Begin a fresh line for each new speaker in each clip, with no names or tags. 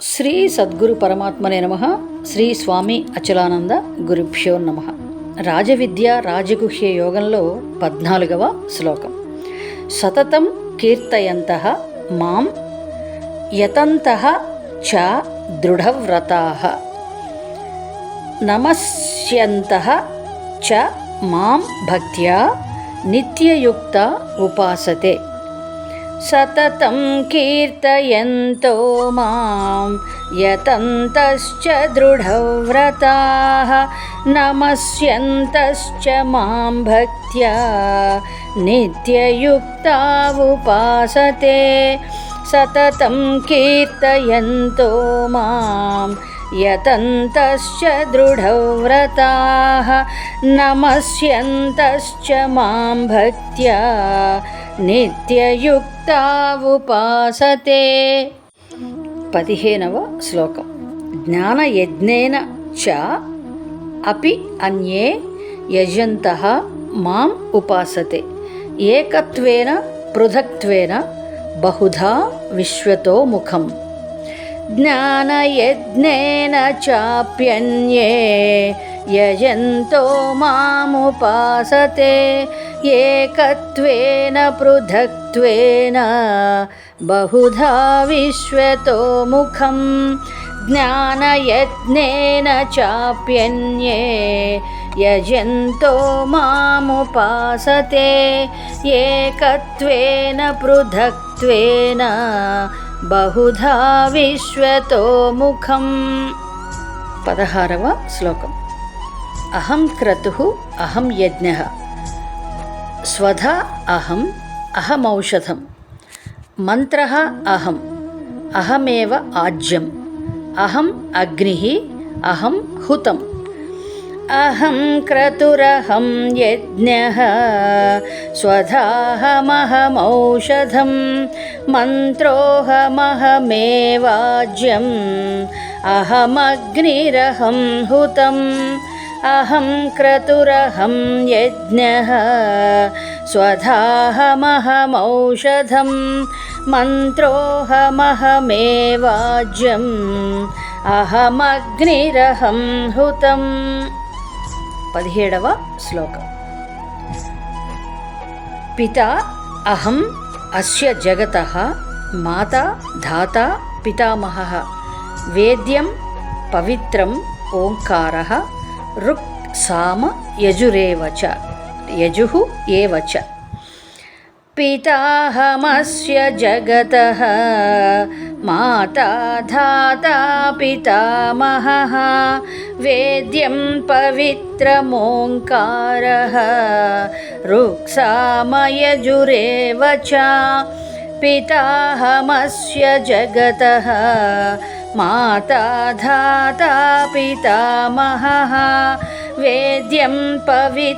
శ్రీ సద్గురు పరమాత్మనే నమః. శ్రీ స్వామి అచలానంద గురుభ్యో నమః. రాజవిద్య రాజగుహ్య యోగంలో 14వ శ్లోకం. సతతం కీర్తయంతః మాం యతంతః చ దృఢవ్రతాః నమస్యంతః చ మాం భక్త్యా నిత్యయుక్త ఉపాసతే. సతతం కీర్తయంతో మాం యతంతశ్చ దృఢవ్రతాః నమస్యంతశ్చ మాం భక్త్యా నిత్యయుక్తా ఉపాసతే. సతతం కీర్తయంతో మాం యతంతశ్చ దృఢవ్రతాః నమస్యంతశ్చ మాం భక్త్యా నిత్యయుక్తా ఉపాసతే. 15వ శ్లోకం. జ్ఞానయజ్ఞేన చ అపి అన్యే యజంతః మాం ఉపాసతే. ఏకత్వేన పృథక్త్వేన బహుధా విశ్వతో ముఖం. జ్ఞానయజ్ఞేన చాప్యన్యే యజంతో మాముపాసతే. ఏకత్వేన పృథక్త్వేన బహుధా విశ్వతో ముఖం. జ్ఞానయజ్ఞేన చాప్యన్యే యజంతో మాముపాసతే. ఏకత్వేన పృథక్త్వేన బహుధా విశ్వతో ముఖం. 16వ శ్లోకం. అహం క్రతుః అహం యజ్ఞః స్వధా అహం అహమౌషధం మంత్రః అహం అహమేవ ఆజ్యం అహం అగ్నిః అహం హుతం. అహం క్రతురహం యజ్ఞః స్వధాహమహమౌషధం మంత్రోహమహమేవాజ్యం అహమగ్నిరహం హుతం. అహం క్రతురహం యజ్ఞః స్వధాహమహమౌషధం మంత్రోహమహమేవాజ్యం అహమగ్నిరహం హుతం. 17వ శ్లోకం. పితా అహం అస్య జగతః మాతా ధాతా పితామహః వేద్యం పవిత్రం ఓంకారః ఋక్ సామ యజురేవ చ యజుః ఏవ చ. పితాహమస్య జగతః మాతా ధాతా పితామహః వేద్యం పవిత్రమోంకారః ఋక్ సామ యజురేవ చ. పితాహమస్య జగతః మాతా ధాతా పితామహః వేద్యం పవిత్రమోంకారః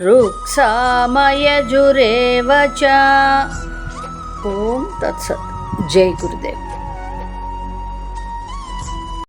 ఋక్ సామ యజురేవ చ. ఓం తత్సత్. జై గురుదేవ్.